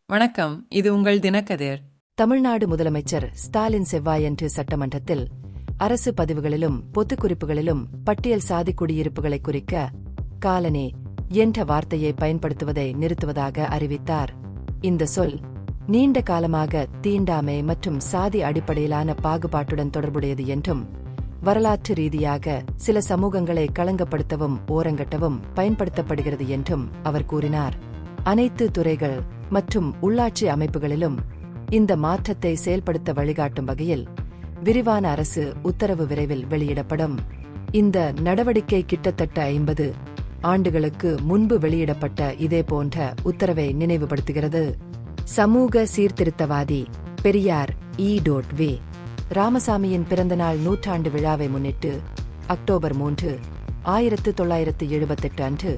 வணக்கம், இது உங்கள் தினக்கதிர். தமிழ்நாடு முதலமைச்சர் ஸ்டாலின் செவ்வாயன்று சட்டமன்றத்தில் அரசு பதிவுகளிலும் பொதுக்குறிப்புகளிலும் பட்டியல் சாதி குடியிருப்புகளை குறிக்க காலனி என்ற வார்த்தையை பயன்படுத்துவதை நிறுத்துவதாக அறிவித்தார். இந்த சொல் நீண்ட காலமாக தீண்டாமை மற்றும் சாதி அடிப்படையிலான பாகுபாட்டுடன் தொடர்புடையது என்றும் வரலாற்று ரீதியாக சில சமூகங்களை களங்கப்படுத்தவும் ஓரங்கட்டவும் பயன்படுத்தப்படுகிறது என்றும் அவர் கூறினார். அனைத்து துறைகள் மற்றும் உள்ளாட்சி அமைப்புகளிலும் இந்த மாற்றத்தை செயல்படுத்த வழிகாட்டும் வகையில் விரிவான அரசு உத்தரவு விரைவில் வெளியிடப்படும். இந்த நடவடிக்கை கிட்டத்தட்ட 50 ஆண்டுகளுக்கு முன்பு வெளியிடப்பட்ட இதேபோன்ற உத்தரவை நினைவுபடுத்துகிறது. சமூக சீர்திருத்தவாதி பெரியார் ஈ.வே. ராமசாமியின் பிறந்தநாள் நூற்றாண்டு விழாவை முன்னிட்டு அக்டோபர் 3, 1978 அன்று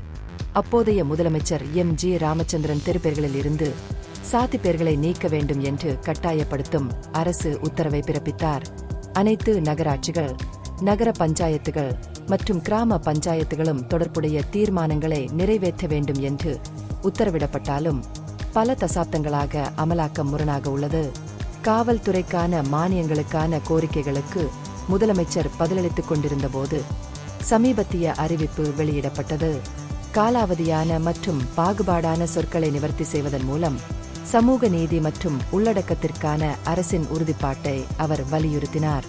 அப்போதைய முதலமைச்சர் எம்.ஜி. ராமச்சந்திரன் தெருப்பெயர்களில் இருந்து சாதி பெயர்களை நீக்க வேண்டும் என்று கட்டாயப்படுத்தும் அரசு உத்தரவை பிறப்பித்தார். அனைத்து நகராட்சிகள், நகர பஞ்சாயத்துகள் மற்றும் கிராம பஞ்சாயத்துகளும் தொடர்புடைய தீர்மானங்களை நிறைவேற்ற வேண்டும் என்று உத்தரவிடப்பட்டாலும் பல தசாப்தங்களாக அமலாக்கம் முரணாக உள்ளது. காவல்துறைக்கான மானியங்களுக்கான கோரிக்கைகளுக்கு முதலமைச்சர் பதிலளித்துக் கொண்டிருந்தபோது சமீபத்திய அறிவிப்பு வெளியிடப்பட்டது. காலாவதியான மற்றும் பாகுபாடான சொற்களை நிவர்த்தி செய்வதன் மூலம் சமூக நீதி மற்றும் உள்ளடக்கத்திற்கான அரசின் உறுதிப்பாட்டை அவர் வலியுறுத்தினார்.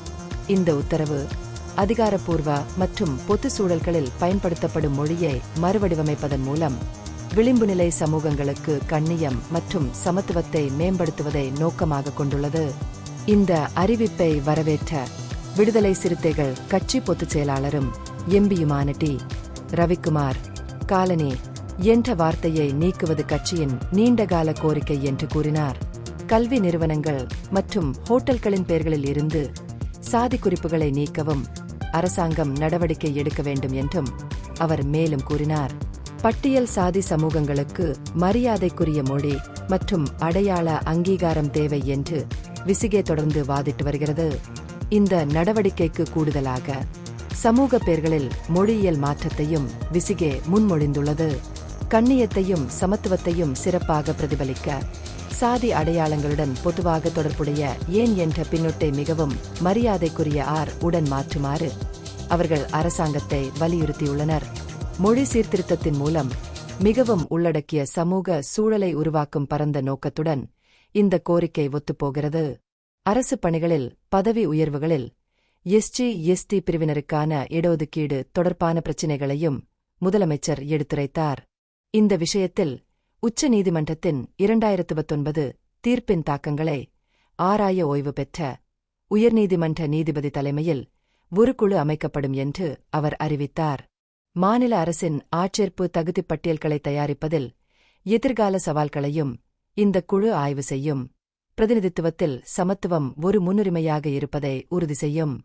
இந்த உத்தரவு அதிகாரப்பூர்வ மற்றும் பொது சூழல்களில் பயன்படுத்தப்படும் மொழியை மறுவடிவமைப்பதன் மூலம் விளிம்புநிலை சமூகங்களுக்கு கண்ணியம் மற்றும் சமத்துவத்தை மேம்படுத்துவதை நோக்கமாக கொண்டுள்ளது. இந்த அறிவிப்பை வரவேற்ற விடுதலை சிறுத்தைகள் கட்சி பொதுச் செயலாளரும் எம்பியுமான ரவிக்குமார் காலனி என்ற வார்த்தையை நீக்குவது கட்சியின் நீண்டகால கோரிக்கை என்று கூறினார். கல்வி நிறுவனங்கள் மற்றும் ஹோட்டல்களின் பெயர்களில் இருந்து சாதி குறிப்புகளை நீக்கவும் அரசாங்கம் நடவடிக்கை எடுக்க வேண்டும் என்றும் அவர் மேலும் கூறினார். பட்டியல் சாதி சமூகங்களுக்கு மரியாதைக்குரிய மொழி மற்றும் அடையாள அங்கீகாரம் தேவை என்று விசிகே தொடர்ந்து வாதிட்டு வருகிறது. இந்த நடவடிக்கைக்கு கூடுதலாக சமூக பெயர்களில் மொழியியல் மாற்றத்தையும் விசிகே முன்மொழிந்துள்ளது. கண்ணியத்தையும் சமத்துவத்தையும் சிறப்பாக பிரதிபலிக்க சாதி அடையாளங்களுடன் பொதுவாக தொடர்புடைய ஏன் என்ற பின்னொட்டை மிகவும் மரியாதைக்குரிய உடன் மாற்றுமாறு அவர்கள் அரசாங்கத்தை வலியுறுத்தியுள்ளனர். மொழி சீர்திருத்தத்தின் மூலம் மிகவும் உள்ளடக்கிய சமூக சூழலை உருவாக்கும் பரந்த நோக்கத்துடன் இந்த கோரிக்கை ஒத்துப்போகிறது. அரசு பணிகளில் பதவி உயர்வுகளில் எஸ்டி பிரிவினருக்கான இடஒதுக்கீடு தொடர்பான பிரச்சினைகளையும் முதலமைச்சர் எடுத்துரைத்தார். இந்த விஷயத்தில் உச்ச நீதிமன்றத்தின் 2019 தீர்ப்பின் தாக்கங்களை ஆராய ஓய்வு பெற்ற உயர்நீதிமன்ற நீதிபதி தலைமையில் ஒரு குழு அமைக்கப்படும் என்று அவர் அறிவித்தார். மாநில அரசின் ஆட்சேர்ப்பு தகுதிப் பட்டியல்களை தயாரிப்பதில் எதிர்கால சவால்களையும் இந்த குழு ஆய்வு செய்யும். பிரதிநிதித்துவத்தில் சமத்துவம் ஒரு முன்னுரிமையாக இருப்பதை உறுதி செய்யும்.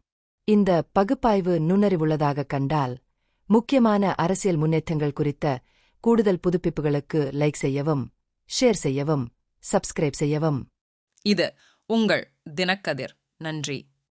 இந்த பகுப்பாய்வு நுண்ணறிவுள்ளதாக கண்டால் முக்கியமான அரசியல் முன்னேற்றங்கள் குறித்த கூடுதல் புதுப்பிப்புகளுக்கு லைக் செய்யவும், ஷேர் செய்யவும், சப்ஸ்கிரைப் செய்யவும். இது உங்கள் தினக்கதிர். நன்றி.